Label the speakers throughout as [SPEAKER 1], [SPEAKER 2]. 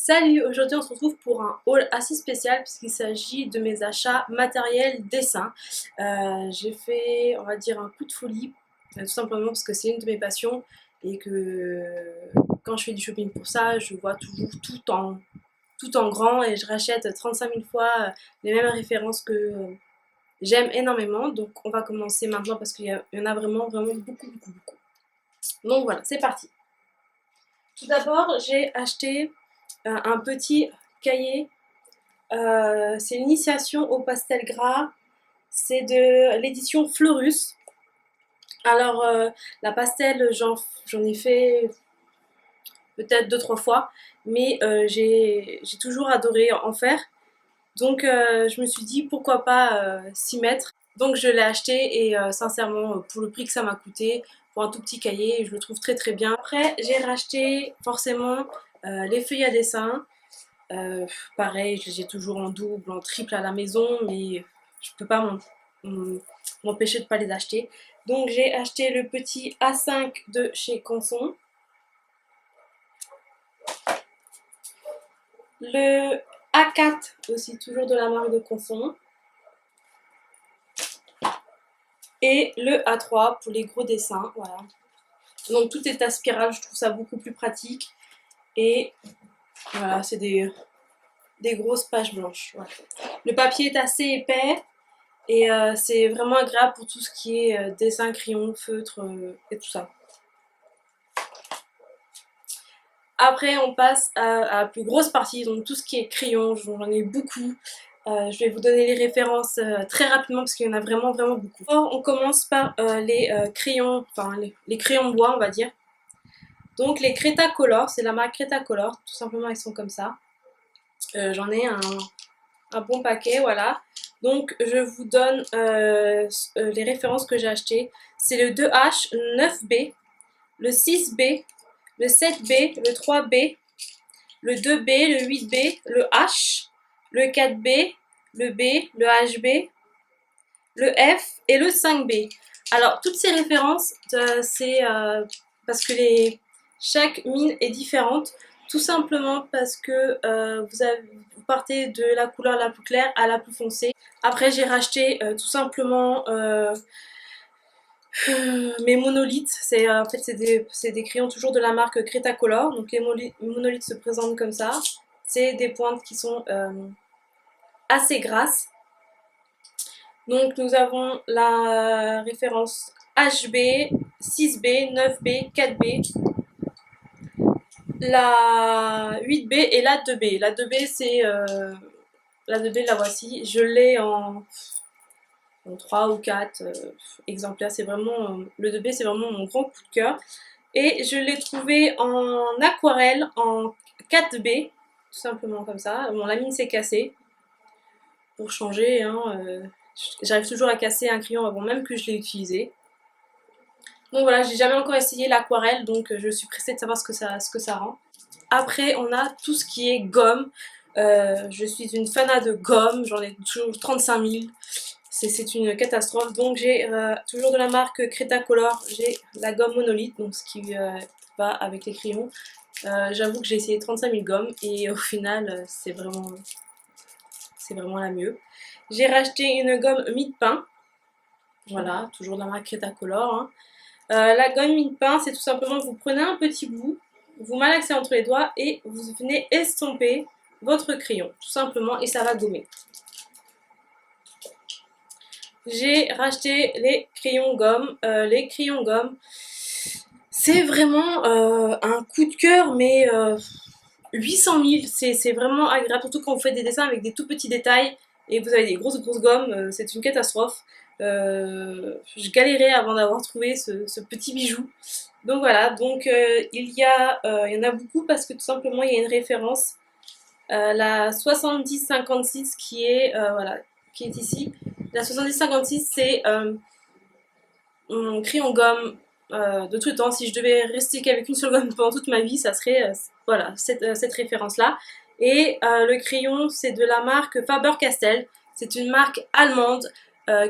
[SPEAKER 1] Salut, aujourd'hui on se retrouve pour un haul assez spécial puisqu'il s'agit de mes achats matériels dessin. J'ai fait, on va dire, un coup de folie, tout simplement parce que c'est une de mes passions et que quand je fais du shopping pour ça, je vois toujours tout en grand et je rachète 35 000 fois les mêmes références que j'aime énormément. Donc on va commencer maintenant parce qu'il y en a vraiment beaucoup. Donc voilà, c'est parti. Tout d'abord, j'ai acheté un petit cahier. C'est l'initiation au pastel gras. C'est de l'édition Fleurus. Alors, la pastel, j'en ai fait peut-être deux trois fois, mais j'ai toujours adoré en faire. Donc, je me suis dit pourquoi pas s'y mettre. Donc, je l'ai acheté et sincèrement, pour le prix que ça m'a coûté, pour un tout petit cahier, je le trouve très bien. Après, j'ai racheté forcément les feuilles à dessin. Pareil, je les ai toujours en double, en triple à la maison, mais je peux pas m'empêcher de pas les acheter. Donc j'ai acheté le petit A5 de chez Canson, le A4 aussi, toujours de la marque de Canson, et le A3 pour les gros dessins. Voilà. Donc tout est à spirale, je trouve ça beaucoup plus pratique. Et voilà, c'est des grosses pages blanches. Voilà. Le papier est assez épais. Et c'est vraiment agréable pour tout ce qui est dessin, crayon, feutre et tout ça. Après, on passe à la plus grosse partie, donc tout ce qui est crayon, j'en ai beaucoup. Je vais vous donner les références très rapidement parce qu'il y en a vraiment beaucoup. Alors, on commence par les crayons, enfin les crayons bois, on va dire. Donc les Cretacolor, c'est la marque Cretacolor, tout simplement ils sont comme ça. J'en ai un bon paquet, voilà. Donc je vous donne les références que j'ai achetées. C'est le 2H, le 9B, le 6B, le 7B, le 3B, le 2B, le 8B, le H, le 4B, le B, le HB, le F et le 5B. Alors toutes ces références, c'est parce que chaque mine est différente. Tout simplement parce que vous partez de la couleur la plus claire à la plus foncée. Après j'ai racheté tout simplement mes monolithes. En fait c'est des crayons toujours de la marque Cretacolor. Donc les monolithes se présentent comme ça. C'est des pointes qui sont assez grasses. Donc nous avons la référence HB, 6B, 9B, 4B, la 8B et la 2B. La 2B c'est la 2B, la voici. Je l'ai en 3 ou 4 exemplaires. C'est vraiment le 2B, c'est vraiment mon grand coup de cœur. Et je l'ai trouvé en aquarelle en 4B, tout simplement comme ça. Bon, la mine s'est cassée. Pour changer, hein, j'arrive toujours à casser un crayon avant même que je l'ai utilisé. Donc voilà, j'ai jamais encore essayé l'aquarelle, donc je suis pressée de savoir ce que ça rend. Après, on a tout ce qui est gomme. Je suis une fanat de gomme, j'en ai toujours 35 000. C'est une catastrophe. Donc j'ai toujours de la marque Cretacolor, j'ai la gomme monolithe, donc ce qui va avec les crayons. J'avoue que j'ai essayé 35 000 gommes et au final c'est vraiment la mieux. J'ai racheté une gomme mie-de-pain, voilà, toujours de la marque Cretacolor. Hein. La gomme mie-de-pain, c'est tout simplement vous prenez un petit bout, vous malaxez entre les doigts et vous venez estomper votre crayon, tout simplement, et ça va gommer. J'ai racheté les crayons gomme. Les crayons gomme, c'est vraiment un coup de cœur, mais 800 000, c'est vraiment agréable, surtout quand vous faites des dessins avec des tout petits détails et vous avez des grosses gommes, c'est une catastrophe. Je galérais avant d'avoir trouvé ce petit bijou. Donc voilà, donc il y en a beaucoup parce que tout simplement il y a une référence, la 7056 qui est, voilà, qui est ici. La 7056 c'est mon crayon gomme de tout le temps. Si je devais rester qu'avec une seule gomme pendant toute ma vie, ça serait voilà, cette référence-là. Et le crayon, c'est de la marque Faber-Castell. C'est une marque allemande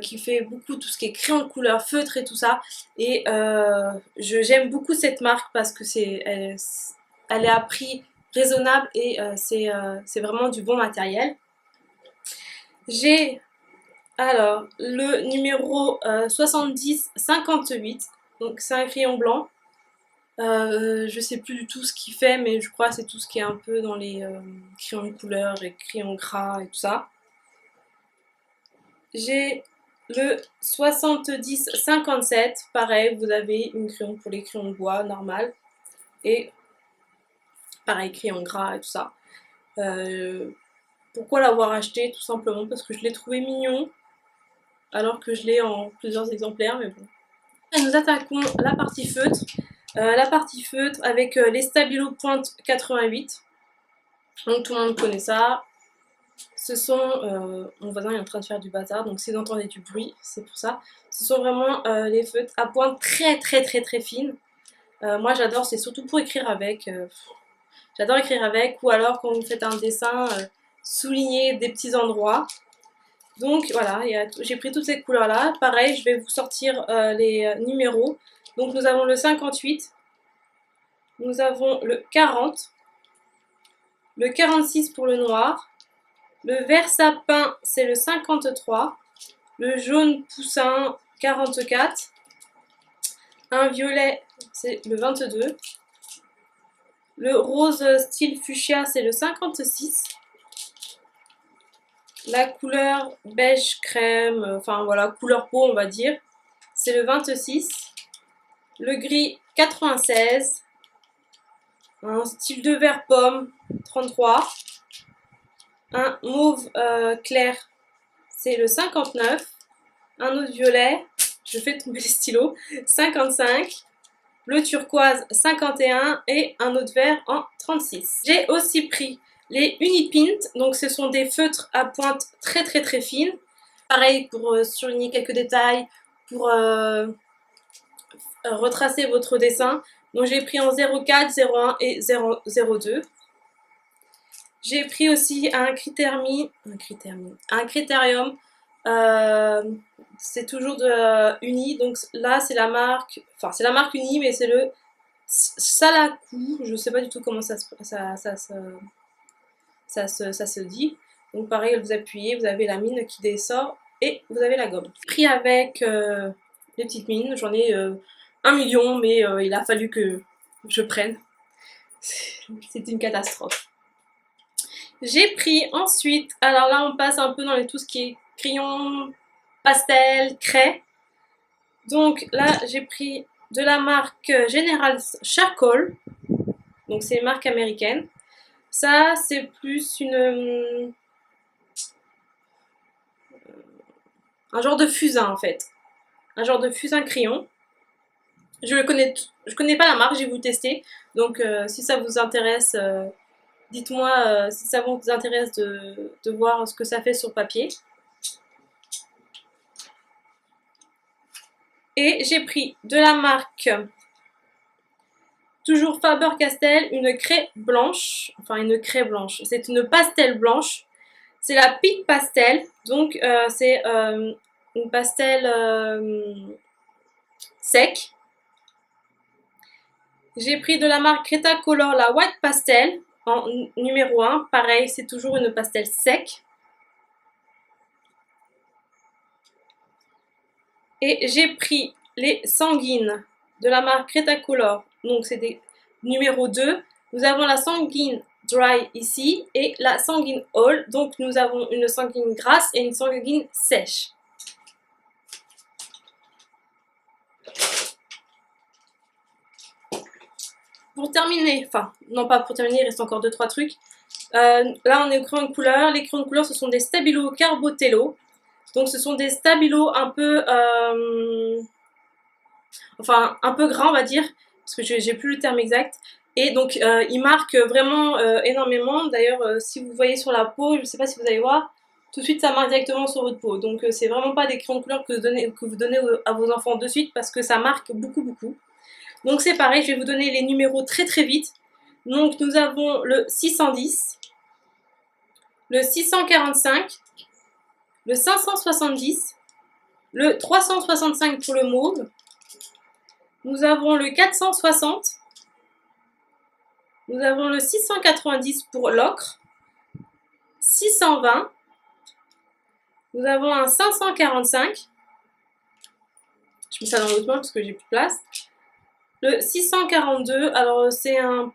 [SPEAKER 1] qui fait beaucoup tout ce qui est crayon de couleur, feutre et tout ça. Et j'aime beaucoup cette marque parce que elle est à prix raisonnable et c'est vraiment du bon matériel. J'ai alors le numéro 7058, donc c'est un crayon blanc. Je sais plus du tout ce qu'il fait, mais je crois que c'est tout ce qui est un peu dans les crayons de couleur, les crayons gras et tout ça. J'ai le 7057, pareil, vous avez une crayon pour les crayons de bois normal et pareil, crayon gras et tout ça. Pourquoi l'avoir acheté? Tout simplement parce que je l'ai trouvé mignon, alors que je l'ai en plusieurs exemplaires, mais bon. Et nous attaquons la partie feutre. La partie feutre avec les Stabilo pointe 88. Donc tout le monde connaît ça. Ce sont, mon voisin est en train de faire du bazar, donc si vous entendez du bruit, c'est pour ça. Ce sont vraiment les feutres à pointe très fine. Moi j'adore, c'est surtout pour écrire avec. J'adore écrire avec, ou alors quand vous faites un dessin, souligner des petits endroits. Donc voilà, j'ai pris toutes ces couleurs là. Pareil, je vais vous sortir les numéros. Donc nous avons le 58, nous avons le 40, le 46 pour le noir, le vert sapin c'est le 53, le jaune poussin 44, un violet c'est le 22, le rose style fuchsia c'est le 56, la couleur beige crème, enfin voilà, couleur peau on va dire, c'est le 26, le gris 96, un style de vert pomme 33, un mauve clair c'est le 59, un autre violet, je fais tomber les stylos, 55, le turquoise 51 et un autre vert en 36. J'ai aussi pris les Unipint, donc ce sont des feutres à pointe très fine. Pareil pour surligner quelques détails, pour retracer votre dessin. Donc j'ai pris en 04, 01 et 002. J'ai pris aussi un Critérium. C'est toujours de Uni, donc là c'est la marque Uni, mais c'est le Salakou, je sais pas du tout comment ça se dit. Donc pareil, vous appuyez, vous avez la mine qui descend et vous avez la gomme. Pris avec les petites mines, j'en ai 1 million, mais il a fallu que je prenne. C'est une catastrophe. J'ai pris ensuite, alors là on passe un peu dans tout ce qui est crayon, pastel, craie. Donc là j'ai pris de la marque General Charcoal, donc c'est une marque américaine. Ça c'est plus un genre de fusain en fait, un genre de fusain crayon. Je connais pas la marque, j'ai voulu tester. Donc si ça vous intéresse, dites-moi si ça vous intéresse de voir ce que ça fait sur papier. Et j'ai pris de la marque, toujours Faber-Castell, une craie blanche. Enfin une craie blanche, c'est une pastel blanche. C'est la Peak Pastel, donc c'est une pastel sec. J'ai pris de la marque Cretacolor la White Pastel en numéro 1. Pareil, c'est toujours une pastel sec. Et j'ai pris les sanguines de la marque Cretacolor. Donc c'est des numéro 2. Nous avons la sanguine dry ici et la sanguine all. Donc nous avons une sanguine grasse et une sanguine sèche. Pour terminer, enfin non pas pour terminer, il reste encore 2-3 trucs. Là on est au crayon de couleur. Les crayons de couleur ce sont des Stabilo Carbotello. Donc ce sont des stabilos un peu enfin un peu grands on va dire, parce que j'ai plus le terme exact. Et donc ils marquent vraiment énormément. D'ailleurs si vous voyez sur la peau, je ne sais pas si vous allez voir, tout de suite ça marque directement sur votre peau. Donc c'est vraiment pas des crayons de couleur que vous donnez à vos enfants de suite, parce que ça marque beaucoup. Donc c'est pareil, je vais vous donner les numéros très vite. Donc nous avons le 610, le 645, le 570, le 365 pour le mauve. Nous avons le 460, Nous avons le 690 pour l'ocre, 620. Nous avons un 545. Je mets ça dans l'autre main parce que j'ai plus de place. Le 642, alors c'est un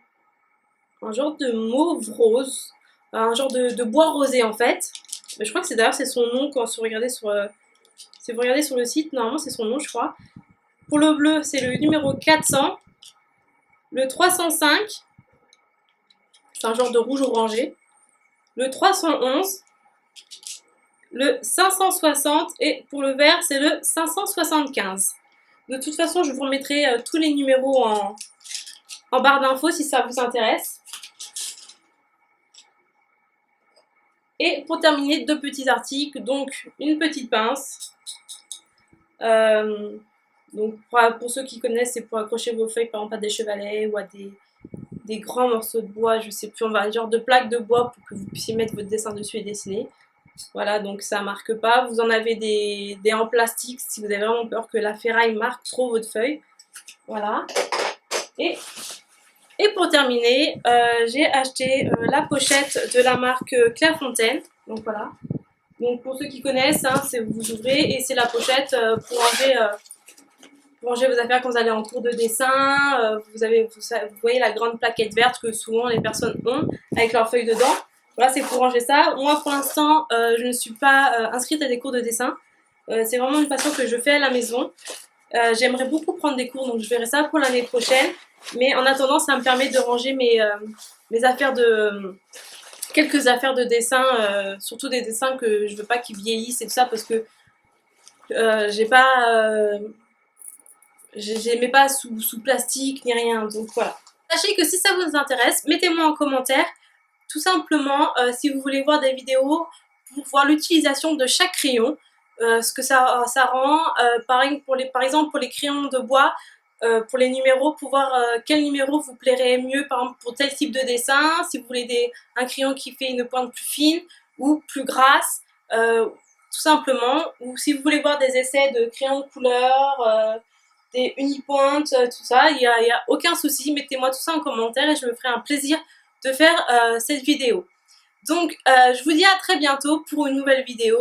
[SPEAKER 1] genre de mauve rose, un genre de bois rosé en fait. Mais je crois que c'est son nom quand si vous regardez sur le site, normalement c'est son nom je crois. Pour le bleu, c'est le numéro 400. Le 305, c'est un genre de rouge orangé. Le 311. Le 560 et pour le vert, c'est le 575. De toute façon, je vous remettrai tous les numéros en barre d'infos si ça vous intéresse. Et pour terminer, deux petits articles, donc une petite pince. Donc pour ceux qui connaissent, c'est pour accrocher vos feuilles par exemple à des chevalets ou à des grands morceaux de bois, je sais plus, on va genre de plaques de bois pour que vous puissiez mettre votre dessin dessus et dessiner. Voilà, donc ça marque pas. Vous en avez des en plastique si vous avez vraiment peur que la ferraille marque trop votre feuille. Voilà. Et pour terminer, j'ai acheté la pochette de la marque Clairefontaine. Donc voilà. Donc pour ceux qui connaissent, hein, vous ouvrez et c'est la pochette pour ranger vos affaires quand vous allez en cours de dessin. Vous voyez la grande plaquette verte que souvent les personnes ont avec leurs feuilles dedans. Voilà, c'est pour ranger ça. Moi, pour l'instant, je ne suis pas inscrite à des cours de dessin. C'est vraiment une passion que je fais à la maison. J'aimerais beaucoup prendre des cours, donc je verrai ça pour l'année prochaine. Mais en attendant, ça me permet de ranger mes affaires quelques affaires de dessin, surtout des dessins que je veux pas qu'ils vieillissent et tout ça, parce que je mets pas sous plastique ni rien. Donc voilà. Sachez que si ça vous intéresse, mettez-moi en commentaire. Tout simplement, si vous voulez voir des vidéos pour voir l'utilisation de chaque crayon, ce que ça rend, par exemple pour les crayons de bois, pour les numéros, pour voir quel numéro vous plairait mieux, par exemple pour tel type de dessin, si vous voulez un crayon qui fait une pointe plus fine ou plus grasse, tout simplement, ou si vous voulez voir des essais de crayons de couleur, des unipointes, tout ça, il y a aucun souci, mettez-moi tout ça en commentaire et je me ferai un plaisir de faire cette vidéo. Donc je vous dis à très bientôt pour une nouvelle vidéo.